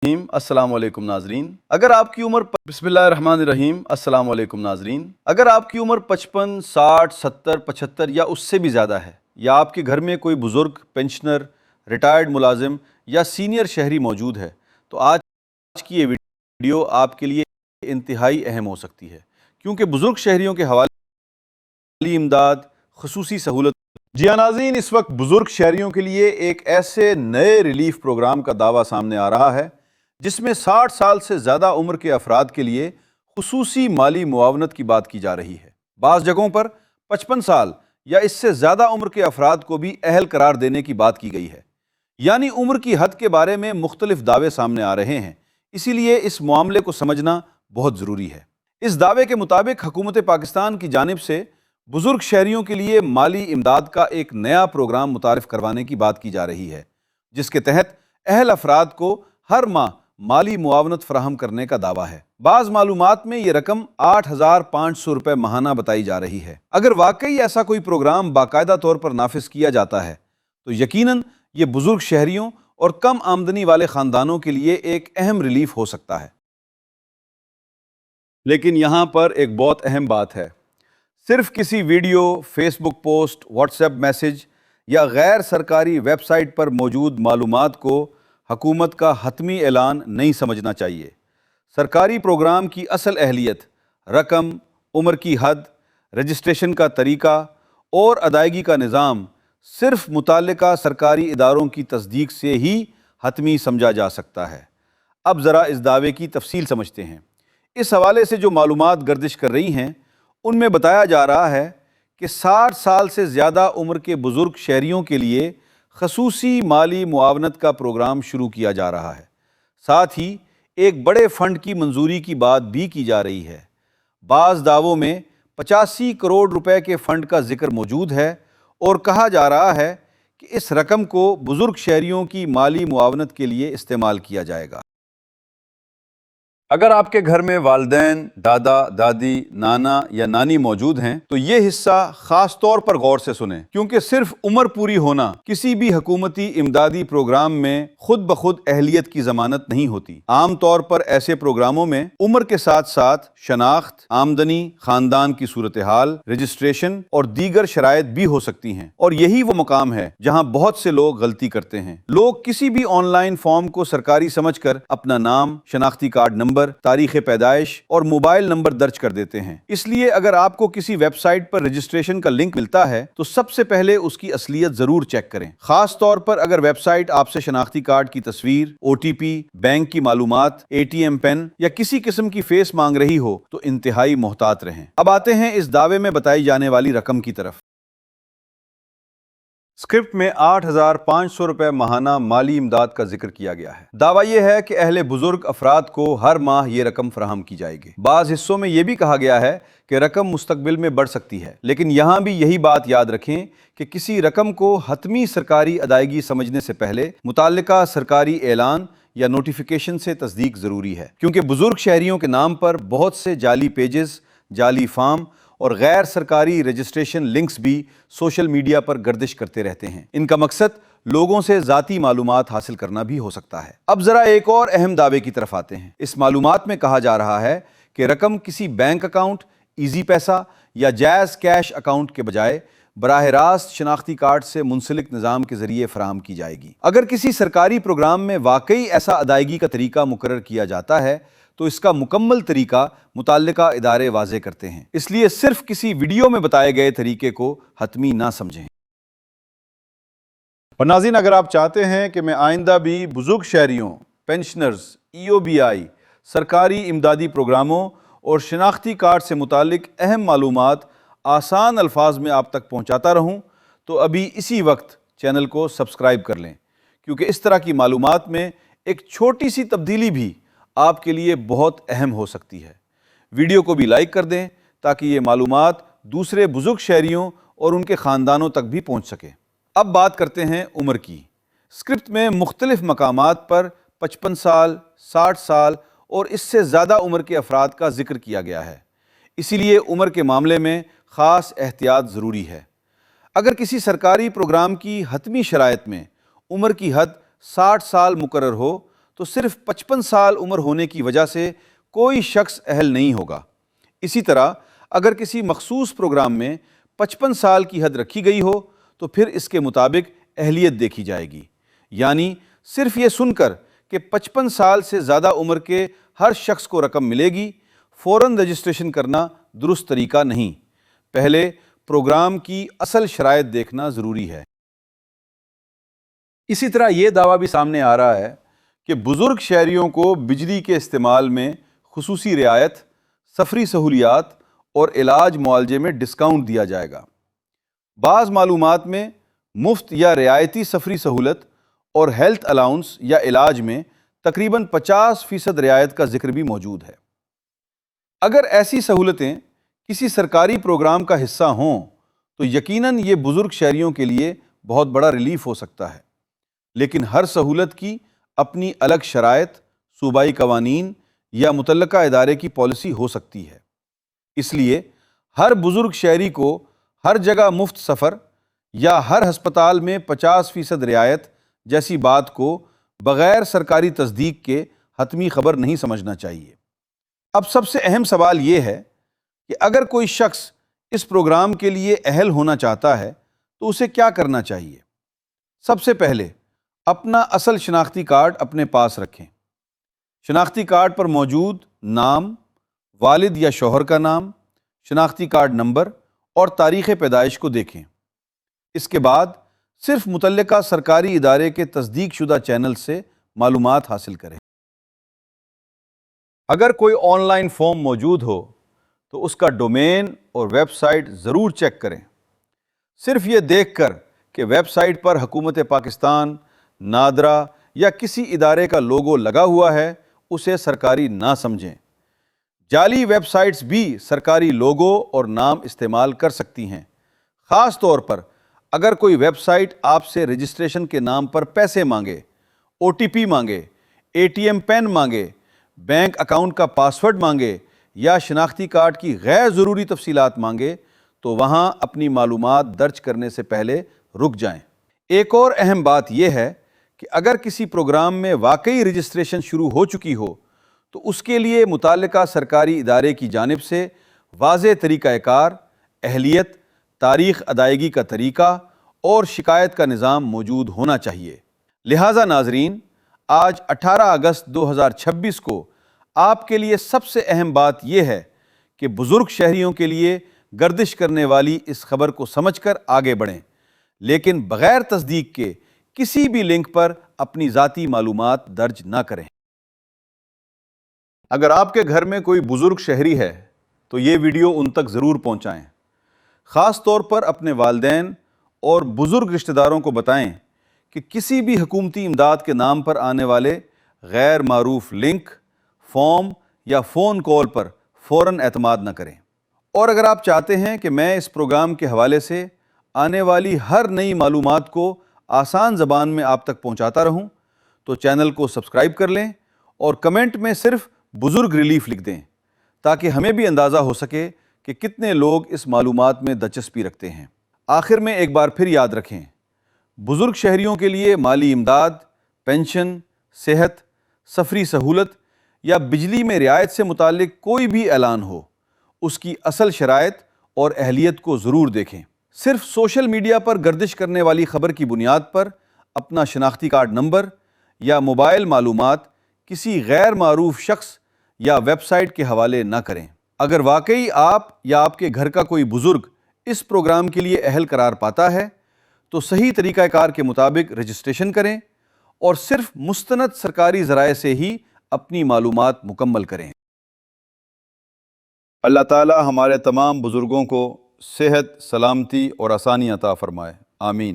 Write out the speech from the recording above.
अस्सलाम वालेकुम नाजरीन। अगर आपकी उम्र बिस्मिल्लाहिर्रहमानिर्रहीम अस्सलाम वालेकुम नाजरीन। अगर आपकी उम्र 55, 60, 70, 75 या उससे भी ज़्यादा है, या आपके घर में कोई बुज़ुर्ग, पेंशनर, रिटायर्ड मुलाजिम या सीनियर शहरी मौजूद है, तो आज की ये वीडियो आपके लिए इंतहाई अहम हो सकती है, क्योंकि बुज़ुर्ग शहरियों के हवाले माली इमदाद, खसूसी सहूलत। जी हाँ नाज़रीन, इस वक्त बुज़ुर्ग शहरियों के लिए एक ऐसे नए रिलीफ प्रोग्राम का दावा सामने आ रहा है जिसमें 60 साल से ज़्यादा उम्र के अफराद के लिए खुसूसी माली मुआवनत की बात की जा रही है। बाज़ जगहों पर 55 साल या इससे ज़्यादा उम्र के अफराद को भी अहल करार देने की बात की गई है। यानी उम्र की हद के बारे में मुख्तलिफ दावे सामने आ रहे हैं, इसीलिए इस मामले को समझना बहुत ज़रूरी है। इस दावे के मुताबिक हुकूमत पाकिस्तान की जानिब से बुज़ुर्ग शहरियों के लिए माली इमदाद का एक नया प्रोग्राम मुतारिफ करवाने की बात की जा रही है, जिसके तहत अहल अफराद को हर माह माली मुआवनत फराहम करने का दावा है। बाज़ मालूमात में ये रकम 8,500 रुपये माहाना बताई जा रही है। अगर वाकई ऐसा कोई प्रोग्राम बाकायदा तौर पर नाफिज किया जाता है तो यकीनन ये बुज़ुर्ग शहरियों और कम आमदनी वाले ख़ानदानों के लिए एक अहम रिलीफ हो सकता है। लेकिन यहाँ पर एक बहुत अहम बात है। सिर्फ किसी video, Facebook post, WhatsApp message या गैर सरकारी वेबसाइट पर मौजूद मालूमात को हुकूमत का हतमी ऐलान नहीं समझना चाहिए। सरकारी प्रोग्राम की असल अहलियत, रकम, उम्र की हद, रजिस्ट्रेशन का तरीका और अदायगी का निज़ाम सिर्फ मुताल्लिका सरकारी इदारों की तस्दीक से ही हतमी समझा जा सकता है। अब ज़रा इस दावे की तफसील समझते हैं। इस हवाले से जो मालूमात गर्दिश कर रही हैं उनमें बताया जा रहा है कि 60 साल से ज़्यादा उम्र के बुज़ुर्ग शहरियों के लिए खसूसी माली मुआवनत का प्रोग्राम शुरू किया जा रहा है। साथ ही एक बड़े फ़ंड की मंजूरी की बात भी की जा रही है। बाज़ दावों में 85 करोड़ रुपए के फ़ंड का जिक्र मौजूद है और कहा जा रहा है कि इस रकम को बुज़ुर्ग शहरियों की माली मुआवनत के लिए इस्तेमाल किया जाएगा। अगर आपके घर में वालिदैन, दादा, दादी, नाना या नानी मौजूद हैं तो ये हिस्सा खास तौर पर गौर से सुनें, क्योंकि सिर्फ उम्र पूरी होना किसी भी हुकूमती इमदादी प्रोग्राम में खुद ब खुद अहलियत की जमानत नहीं होती। आम तौर पर ऐसे प्रोग्रामों में उम्र के साथ साथ शनाख्त, आमदनी, खानदान की सूरत हाल, रजिस्ट्रेशन और दीगर शराइत भी हो सकती हैं। और यही वो मकाम है जहाँ बहुत से लोग गलती करते हैं। लोग किसी भी ऑनलाइन फॉर्म को सरकारी समझकर अपना नाम, शनाख्ती कार्ड नंबर, तारीख पैदाइश और मोबाइल नंबर दर्ज कर देते हैं। इसलिए अगर आपको किसी वेबसाइट पर रजिस्ट्रेशन का लिंक मिलता है तो सबसे पहले उसकी असलियत जरूर चेक करें। खास तौर पर अगर वेबसाइट आपसे शनाख्ती कार्ड की तस्वीर, OTP, बैंक की मालूमात, ATM पिन या किसी किस्म की फेस मांग रही हो तो इंतहाई मोहतात रहें। अब आते हैं इस दावे में बताई जाने वाली रकम की तरफ। स्क्रिप्ट में 8,500 रुपये माहाना माली इमदाद का जिक्र किया गया है। दावा यह है कि अहले बुजुर्ग अफराद को हर माह ये रकम फराहम की जाएगी। बाज़ हिस्सों में यह भी कहा गया है कि रकम मुस्तकबिल में बढ़ सकती है, लेकिन यहाँ भी यही बात याद रखें कि किसी रकम को हतमी सरकारी अदायगी समझने से पहले मुताल्लिका सरकारी ऐलान या नोटिफिकेशन से तस्दीक ज़रूरी है, क्योंकि बुजुर्ग शहरियों के नाम पर बहुत से जाली पेजेस, जाली फार्म और गैर सरकारी रजिस्ट्रेशन लिंक्स भी सोशल मीडिया पर गर्दिश करते रहते हैं। इनका मकसद लोगों से ज़ाती मालूमात हासिल करना भी हो सकता है। अब ज़रा एक और अहम दावे की तरफ आते हैं। इस मालूमात में कहा जा रहा है कि रकम किसी बैंक अकाउंट, ईजी पैसा या जायज़ कैश अकाउंट के बजाय बराह रास्त शनाख्ती कार्ड से मुंसलिक निज़ाम के ज़रिए फराहम की जाएगी। अगर किसी सरकारी प्रोग्राम में वाकई ऐसा अदायगी का तरीका मुकर्रर किया जाता है तो इसका मुकम्मल तरीका मुताल्लिका इदारे वाज़े करते हैं, इसलिए सिर्फ किसी वीडियो में बताए गए तरीके को हतमी ना समझें। और नाज़रीन, अगर आप चाहते हैं कि मैं आइंदा भी बुजुर्ग शहरियों, पेंशनर्स, EOBI, सरकारी इमदादी प्रोग्रामों और शनाख्ती कार्ड से मुताल्लिक अहम मालूमात आसान अल्फाज में आप तक पहुँचाता रहूँ तो अभी इसी वक्त चैनल को सब्सक्राइब कर लें, क्योंकि इस तरह की मालूमात में एक छोटी सी तब्दीली भी आपके लिए बहुत अहम हो सकती है। वीडियो को भी लाइक कर दें ताकि ये मालूमात दूसरे बुजुर्ग शहरियों और उनके ख़ानदानों तक भी पहुंच सके। अब बात करते हैं उम्र की। स्क्रिप्ट में मुख्तलिफ मकामात पर 55 साल, 60 साल और इससे ज़्यादा उम्र के अफराद का जिक्र किया गया है, इसीलिए उम्र के मामले में ख़ास एहतियात ज़रूरी है। अगर किसी सरकारी प्रोग्राम की हतमी शराइत में उम्र की हद 60 साल मुकर्रर हो تو صرف 55 سال عمر ہونے کی وجہ سے کوئی شخص اہل نہیں ہوگا۔ اسی طرح اگر کسی مخصوص پروگرام میں 55 سال کی حد رکھی گئی ہو تو پھر اس کے مطابق اہلیت دیکھی جائے گی، یعنی صرف یہ سن کر کہ 55 سال سے زیادہ عمر کے ہر شخص کو رقم ملے گی، فوراً رجسٹریشن کرنا درست طریقہ نہیں۔ پہلے پروگرام کی اصل شرائط دیکھنا ضروری ہے۔ اسی طرح یہ دعویٰ بھی سامنے آ رہا ہے کہ بزرگ شہریوں کو بجلی کے استعمال میں خصوصی رعایت، سفری سہولیات اور علاج معالجے میں ڈسکاؤنٹ دیا جائے گا۔ بعض معلومات میں مفت یا رعایتی سفری سہولت اور ہیلتھ الاؤنس یا علاج میں تقریباً 50% رعایت کا ذکر بھی موجود ہے۔ اگر ایسی سہولتیں کسی سرکاری پروگرام کا حصہ ہوں تو یقیناً یہ بزرگ شہریوں کے لیے بہت بڑا ریلیف ہو سکتا ہے، لیکن ہر سہولت کی اپنی الگ شرائط، صوبائی قوانین یا متعلقہ ادارے کی پالیسی ہو سکتی ہے۔ اس لیے ہر بزرگ شہری کو ہر جگہ مفت سفر یا ہر ہسپتال میں 50% رعایت جیسی بات کو بغیر سرکاری تصدیق کے حتمی خبر نہیں سمجھنا چاہیے۔ اب سب سے اہم سوال یہ ہے کہ اگر کوئی شخص اس پروگرام کے لیے اہل ہونا چاہتا ہے تو اسے کیا کرنا چاہیے؟ سب سے پہلے اپنا اصل شناختی کارڈ اپنے پاس رکھیں۔ شناختی کارڈ پر موجود نام، والد یا شوہر کا نام، شناختی کارڈ نمبر اور تاریخ پیدائش کو دیکھیں۔ اس کے بعد صرف متعلقہ سرکاری ادارے کے تصدیق شدہ چینل سے معلومات حاصل کریں۔ اگر کوئی آن لائن فارم موجود ہو تو اس کا ڈومین اور ویب سائٹ ضرور چیک کریں۔ صرف یہ دیکھ کر کہ ویب سائٹ پر حکومت پاکستان، نادرا یا کسی ادارے کا لوگو لگا ہوا ہے اسے سرکاری نہ سمجھیں۔ جعلی ویب سائٹس بھی سرکاری لوگو اور نام استعمال کر سکتی ہیں، خاص طور پر اگر کوئی ویب سائٹ آپ سے رجسٹریشن کے نام پر پیسے مانگے، OTP مانگے، ATM پین مانگے، بینک اکاؤنٹ کا پاسورڈ مانگے یا شناختی کارڈ کی غیر ضروری تفصیلات مانگے تو وہاں اپنی معلومات درج کرنے سے پہلے رک جائیں۔ ایک اور اہم بات یہ ہے کہ اگر کسی پروگرام میں واقعی رجسٹریشن شروع ہو چکی ہو تو اس کے لیے متعلقہ سرکاری ادارے کی جانب سے واضح طریقہ کار، اہلیت، تاریخ ادائیگی کا طریقہ اور شکایت کا نظام موجود ہونا چاہیے۔ لہٰذا ناظرین، آج 18 اگست 2026 کو آپ کے لیے سب سے اہم بات یہ ہے کہ بزرگ شہریوں کے لیے گردش کرنے والی اس خبر کو سمجھ کر آگے بڑھیں، لیکن بغیر تصدیق کے کسی بھی لنک پر اپنی ذاتی معلومات درج نہ کریں۔ اگر آپ کے گھر میں کوئی بزرگ شہری ہے تو یہ ویڈیو ان تک ضرور پہنچائیں۔ خاص طور پر اپنے والدین اور بزرگ رشتہ داروں کو بتائیں کہ کسی بھی حکومتی امداد کے نام پر آنے والے غیر معروف لنک، فارم یا فون کال پر فوراً اعتماد نہ کریں۔ اور اگر آپ چاہتے ہیں کہ میں اس پروگرام کے حوالے سے آنے والی ہر نئی معلومات کو آسان زبان میں آپ تک پہنچاتا رہوں تو چینل کو سبسکرائب کر لیں اور کمنٹ میں صرف بزرگ ریلیف لکھ دیں تاکہ ہمیں بھی اندازہ ہو سکے کہ کتنے لوگ اس معلومات میں دلچسپی رکھتے ہیں۔ آخر میں ایک بار پھر یاد رکھیں، بزرگ شہریوں کے لیے مالی امداد، پینشن، صحت، سفری سہولت یا بجلی میں رعایت سے متعلق کوئی بھی اعلان ہو، اس کی اصل شرائط اور اہلیت کو ضرور دیکھیں۔ صرف سوشل میڈیا پر گردش کرنے والی خبر کی بنیاد پر اپنا شناختی کارڈ نمبر یا موبائل معلومات کسی غیر معروف شخص یا ویب سائٹ کے حوالے نہ کریں۔ اگر واقعی آپ یا آپ کے گھر کا کوئی بزرگ اس پروگرام کے لیے اہل قرار پاتا ہے تو صحیح طریقہ کار کے مطابق رجسٹریشن کریں اور صرف مستند سرکاری ذرائع سے ہی اپنی معلومات مکمل کریں۔ اللہ تعالی ہمارے تمام بزرگوں کو صحت، سلامتی اور آسانی عطا فرمائے، آمین۔